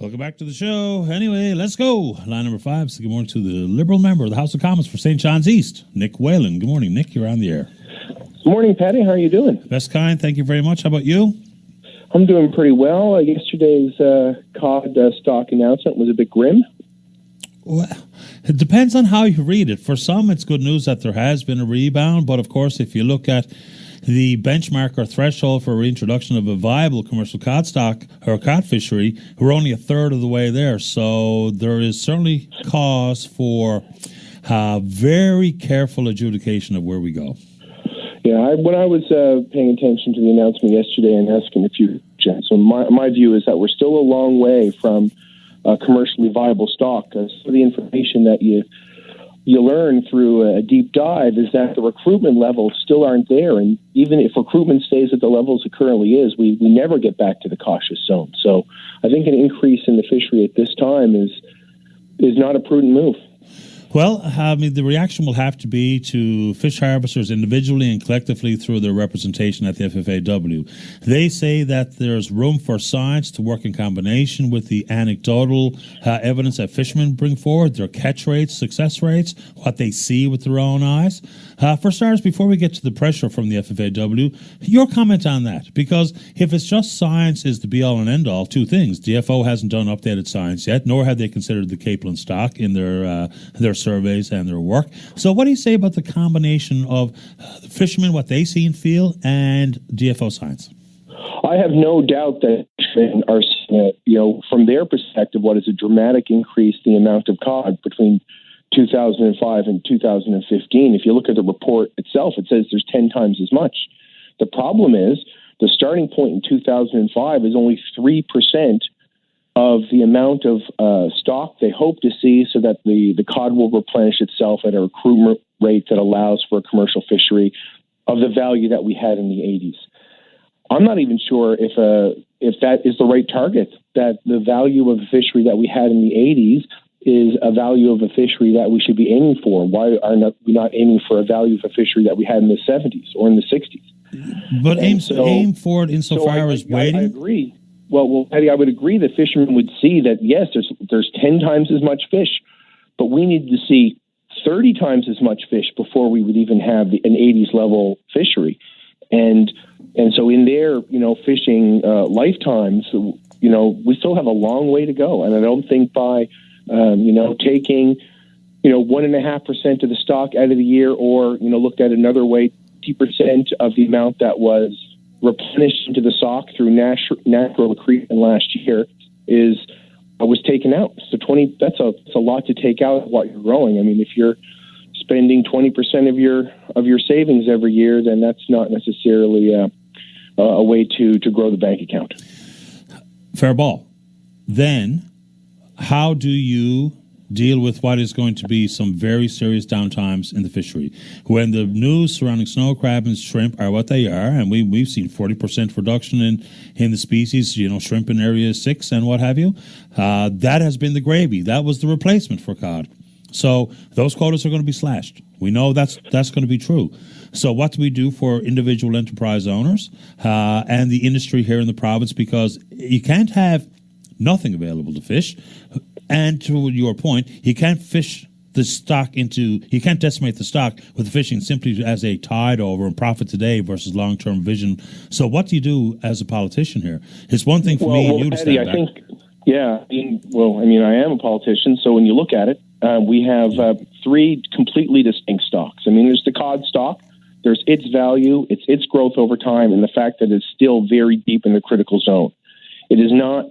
Welcome back to the show. Anyway, let's go. Line number 5. So good morning to the Liberal member of the House of Commons for St. John's East, Nick Whalen. Good morning, Nick. You're on the air. Good morning, Paddy. How are you doing? Best kind. Thank you very much. How about you? I'm doing pretty well. Yesterday's cod stock announcement was a bit grim. Well, it depends on how you read it. For some, it's good news that there has been a rebound. But, of course, if you look at the benchmark or threshold for reintroduction of a viable commercial cod stock or cod fishery, we're only a third of the way there. So there is certainly cause for very careful adjudication of where we go. Yeah, when I was paying attention to the announcement yesterday and asking a few questions, so my view is that we're still a long way from a commercially viable stock. Some of the information that you learn through a deep dive is that the recruitment levels still aren't there. And even if recruitment stays at the levels it currently is, we never get back to the cautious zone. So I think an increase in the fishery at this time is not a prudent move. Well, I mean, the reaction will have to be to fish harvesters individually and collectively through their representation at the FFAW. They say that there's room for science to work in combination with the anecdotal evidence that fishermen bring forward, their catch rates, success rates, what they see with their own eyes. For starters, before we get to the pressure from the FFAW, your comment on that, because if it's just science is the be-all and end-all, two things. DFO hasn't done updated science yet, nor have they considered the capelin stock in their surveys and their work. So what do you say about the combination of the fishermen, what they see and feel, and DFO science? I have no doubt that fishermen are seeing, from their perspective, what is a dramatic increase in the amount of cod between 2005 and 2015. If you look at the report itself, it says there's 10 times as much. The problem is the starting point in 2005 is only 3% of the amount of stock they hope to see, so that the cod will replenish itself at a recruitment rate that allows for a commercial fishery of the value that we had in the 80s. I'm not even sure if that is the right target, that the value of the fishery that we had in the 80s is a value of a fishery that we should be aiming for. Why are we not aiming for a value of a fishery that we had in the 70s or in the 60s? But aim for it insofar as waiting? I agree. Well, Paddy, I would agree that fishermen would see that, yes, there's 10 times as much fish, but we need to see 30 times as much fish before we would even have an 80s level fishery. And so in their, fishing lifetimes, we still have a long way to go. And I don't think by, taking, 1.5% of the stock out of the year, or, looked at another way, 50% of the amount that was replenished into the stock through natural accretion last year was taken out. So that's a lot to take out of what you're growing. I mean, if you're spending 20% of your savings every year, then that's not necessarily a way to grow the bank account. Fair ball. Then, how do you deal with what is going to be some very serious downtimes in the fishery? When the news surrounding snow crab and shrimp are what they are, and we've seen 40% reduction in the species, shrimp in area 6 and what have you, that has been the gravy. That was the replacement for cod. So those quotas are going to be slashed. We know that's going to be true. So what do we do for individual enterprise owners and the industry here in the province? Because you can't have nothing available to fish. And to your point, you can't fish the stock you can't decimate the stock with fishing simply as a tide over and profit today versus long-term vision. So what do you do as a politician here? It's one thing for me and you to stand back. I am a politician, so when you look at it, we have 3 completely distinct stocks. I mean, there's the cod stock, there's its value, its growth over time, and the fact that it's still very deep in the critical zone. It is not.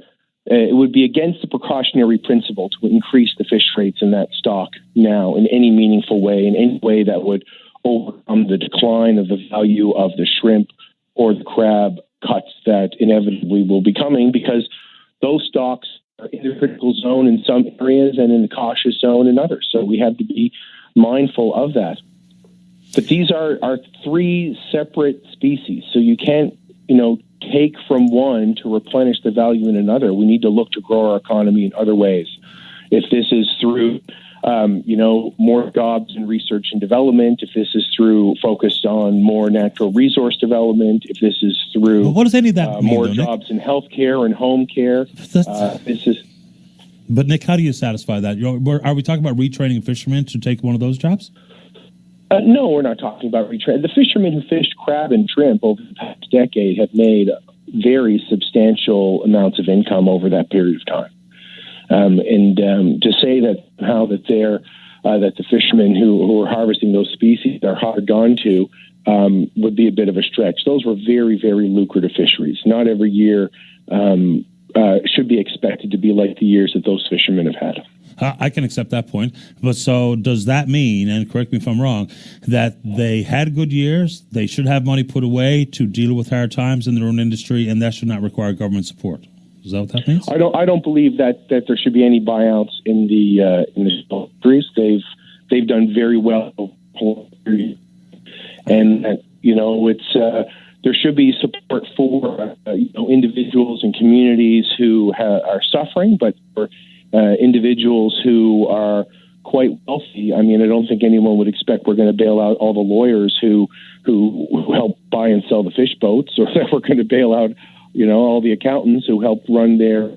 It would be against the precautionary principle to increase the fish rates in that stock now in any meaningful way, in any way that would overcome the decline of the value of the shrimp or the crab cuts that inevitably will be coming, because those stocks are in the critical zone in some areas and in the cautious zone in others. So we have to be mindful of that. But these are 3 separate species, so you can't, take from one to replenish the value in another. We need to look to grow our economy in other ways. If this is through, more jobs in research and development, if this is through focused on more natural resource development, if this is through what does any of that mean, more jobs in healthcare and home care, But Nick, how do you satisfy that? Are we talking about retraining fishermen to take one of those jobs? No, we're not talking about retraining. The fishermen who fished crab and shrimp over the past decade have made very substantial amounts of income over that period of time. To say that the fishermen who are harvesting those species are hard gone to would be a bit of a stretch. Those were very, very lucrative fisheries. Not every year should be expected to be like the years that those fishermen have had. I can accept that point. But so does that mean, and correct me if I'm wrong, that they had good years, they should have money put away to deal with hard times in their own industry, and that should not require government support? Is that what that means? I don't believe that there should be any buyouts in the industries. They've done very well, and it's there should be support for individuals and communities who are suffering, but for individuals who are quite wealthy. I mean, I don't think anyone would expect we're going to bail out all the lawyers who help buy and sell the fish boats, or that we're going to bail out all the accountants who help run their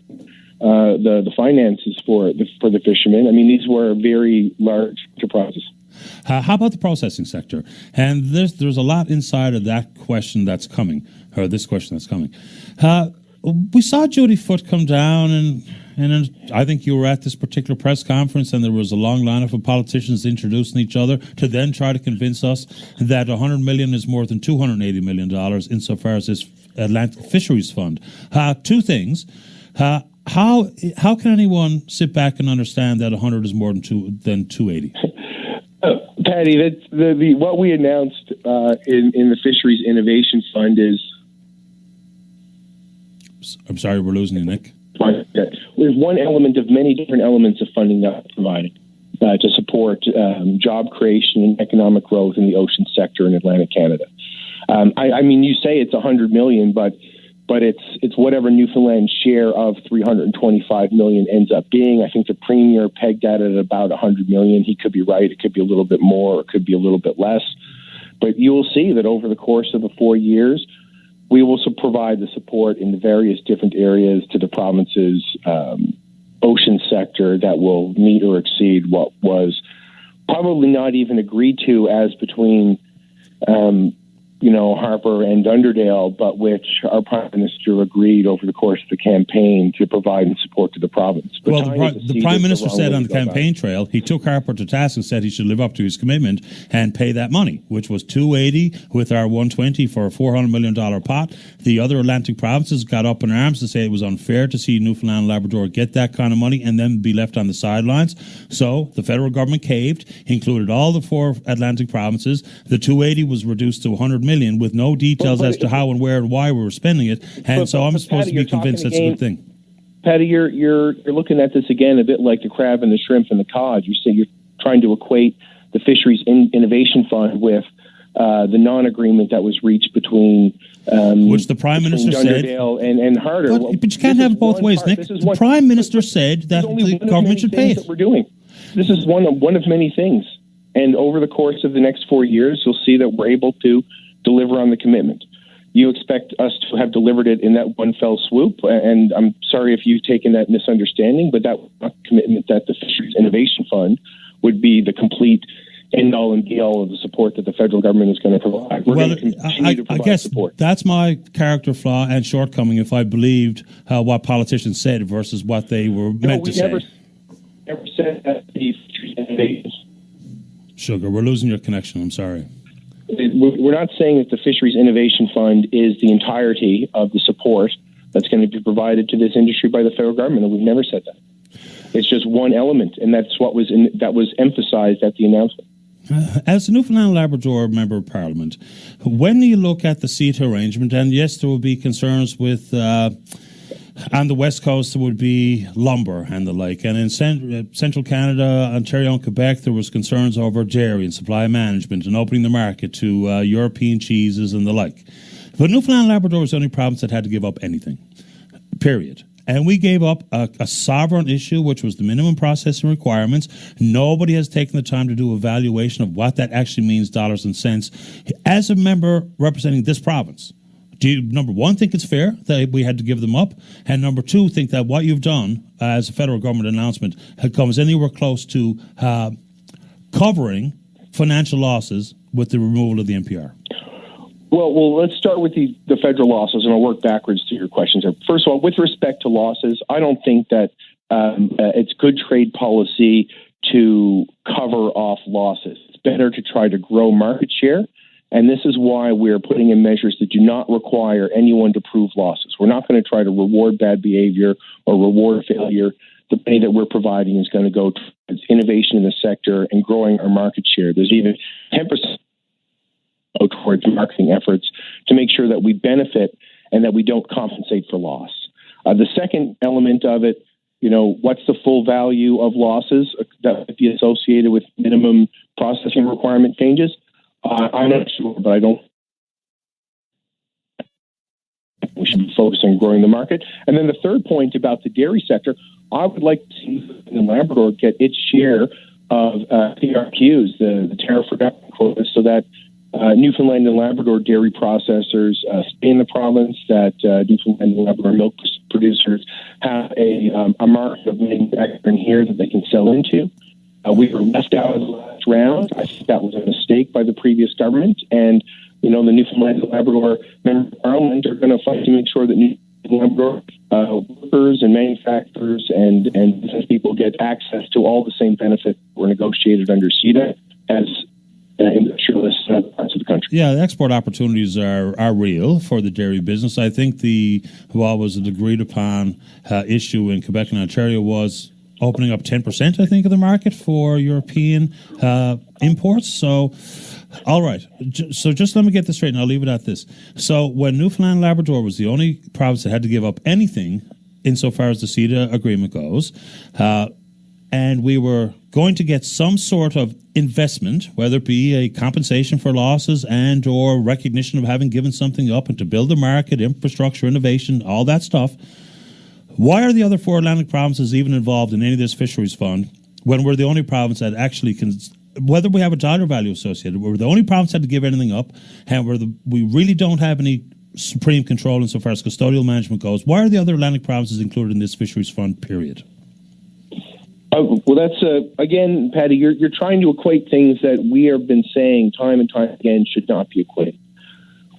the finances for the fishermen. I mean, these were very large enterprises. How about the processing sector? And there's a lot inside of that question that's coming, or this question that's coming. We saw Judy Foote come down, and I think you were at this particular press conference, and there was a long lineup of politicians introducing each other to then try to convince us that $100 million is more than $280 million insofar as this Atlantic Fisheries Fund. Two things. How can anyone sit back and understand that 100 is more than 280? Paddy, what we announced in the Fisheries Innovation Fund is... I'm sorry, we're losing you, Nick. There's one element of many different elements of funding that we're providing to support job creation and economic growth in the ocean sector in Atlantic Canada. I mean, you say it's $100 million, but it's whatever Newfoundland's share of $325 million ends up being. I think the Premier pegged that at about $100 million. He could be right. It could be a little bit more. It could be a little bit less. But you will see that over the course of the 4 years, we will provide the support in the various different areas to the province's ocean sector that will meet or exceed what was probably not even agreed to as between Harper and Dunderdale, but which our Prime Minister agreed over the course of the campaign to provide in support to the province. But well, the Prime Minister said on the campaign trail, he took Harper to task and said he should live up to his commitment and pay that money, which was $280 with our $120 for a $400 million pot. The other Atlantic provinces got up in arms to say it was unfair to see Newfoundland and Labrador get that kind of money and then be left on the sidelines. So the federal government caved, included all the 4 Atlantic provinces. The $280 was reduced to $100 million with no details as to how and where and why we were spending it. And so I'm supposed to be convinced that's a good thing. Paddy, you're looking at this again a bit like the crab and the shrimp and the cod. You say you're trying to equate the Fisheries Innovation Fund with the non-agreement that was reached between which the Prime Minister said and Harder. But you can't have it both ways, Nick. The Prime Minister said that the government should pay it. That we're doing. This is one of many things. And over the course of the next 4 years, you'll see that we're able to deliver on the commitment. You expect us to have delivered it in that one fell swoop, and I'm sorry if you've taken that misunderstanding, but that was not the commitment that the Fisheries Innovation Fund would be the complete end-all and be-all of the support that the federal government is going to provide. We're going to continue to provide I guess support. That's my character flaw and shortcoming if I believed what politicians said versus what they were meant to say. Never said that the Fisheries Innovation. Sugar, we're losing your connection. I'm sorry. We're not saying that the Fisheries Innovation Fund is the entirety of the support that's going to be provided to this industry by the federal government, and we've never said that. It's just one element, and that's what was emphasized at the announcement. As a Newfoundland and Labrador Member of Parliament, when you look at the CETA arrangement, and yes, there will be concerns with on the West Coast, there would be lumber and the like. And in Central Canada, Ontario and Quebec, there was concerns over dairy and supply management and opening the market to European cheeses and the like. But Newfoundland and Labrador was the only province that had to give up anything, period. And we gave up a sovereign issue, which was the minimum processing requirements. Nobody has taken the time to do a valuation of what that actually means, dollars and cents. As a member representing this province, Do you, number one, think it's fair that we had to give them up? And number two, think that what you've done as a federal government announcement comes anywhere close to covering financial losses with the removal of the NPR? Well, let's start with the federal losses, and I'll work backwards to your questions. First of all, with respect to losses, I don't think that it's good trade policy to cover off losses. It's better to try to grow market share, and this is why we're putting in measures that do not require anyone to prove losses. We're not going to try to reward bad behavior or reward failure. The money that we're providing is going to go towards innovation in the sector and growing our market share. There's even 10% towards marketing efforts to make sure that we benefit and that we don't compensate for loss. The second element of it, what's the full value of losses that would be associated with minimum processing requirement changes? I'm not sure, but I don't. We should be focused on growing the market. And then the third point about the dairy sector, I would like to see Newfoundland and Labrador get its share of TRQs, the tariff reduction quotas, so that Newfoundland and Labrador dairy processors stay in the province, that Newfoundland and Labrador milk producers have a market of manufacturing here that they can sell into. We were left out of the last round. I think that was a mistake by the previous government. And, the Newfoundland and Labrador members of Parliament are going to fight to make sure that Newfoundland and Labrador workers and manufacturers and business people get access to all the same benefits that were negotiated under CETA as industrialists in other parts of the country. Yeah, the export opportunities are real for the dairy business. I think what was an agreed upon issue in Quebec and Ontario was opening up 10%, I think, of the market for European imports. So, all right. So just let me get this straight, and I'll leave it at this. So when Newfoundland and Labrador was the only province that had to give up anything insofar as the CETA agreement goes, and we were going to get some sort of investment, whether it be a compensation for losses and or recognition of having given something up, and to build the market, infrastructure, innovation, all that stuff. Why are the other four Atlantic provinces even involved in any of this fisheries fund when we're the only province that actually can, whether we have a dollar value associated, we're the only province that had to give anything up, and we really don't have any supreme control insofar as custodial management goes? Why are the other Atlantic provinces included in this fisheries fund, period? Well, that's, again, Paddy, you're trying to equate things that we have been saying time and time again should not be equated.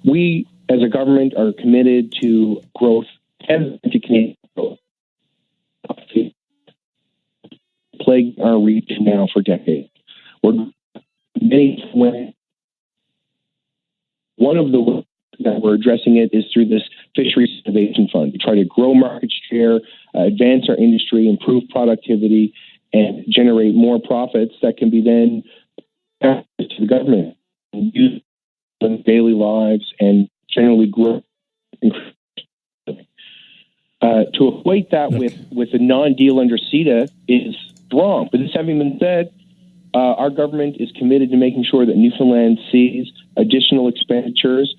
We, as a government, are committed to growth and to Canadian growth. Plagued our region now for decades. One of the ways that we're addressing it is through this Fisheries Innovation Fund. We try to grow market share, advance our industry, improve productivity, and generate more profits that can be then passed to the government and used in daily lives and generally grow. To equate that with a non-deal under CETA is wrong. But this having been said, our government is committed to making sure that Newfoundland sees additional expenditures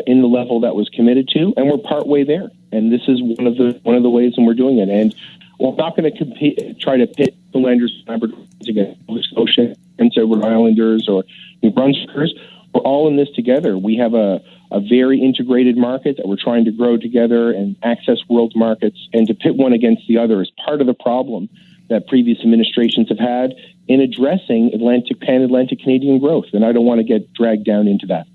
in the level that was committed to, and we're partway there. And this is one of the ways, and we're doing it. And we're not going to try to pit Newfoundlanders and Labradors against Nova Scotia and Rhode Islanders or New Brunswickers. We're all in this together. We have a very integrated market that we're trying to grow together and access world markets, and to pit one against the other is part of the problem that previous administrations have had in addressing pan-Atlantic Canadian growth. And I don't want to get dragged down into that.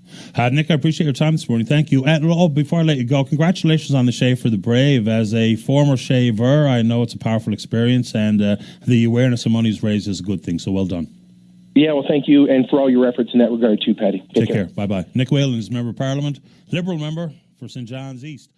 Nick, I appreciate your time this morning. Thank you. And before I let you go, congratulations on the Shave for the Brave. As a former shaver, I know it's a powerful experience, and the awareness of money raised is a good thing. So well done. Yeah, well, thank you, and for all your efforts in that regard too, Paddy. Take care. Bye-bye. Nick Whalen is Member of Parliament, Liberal member for St. John's East.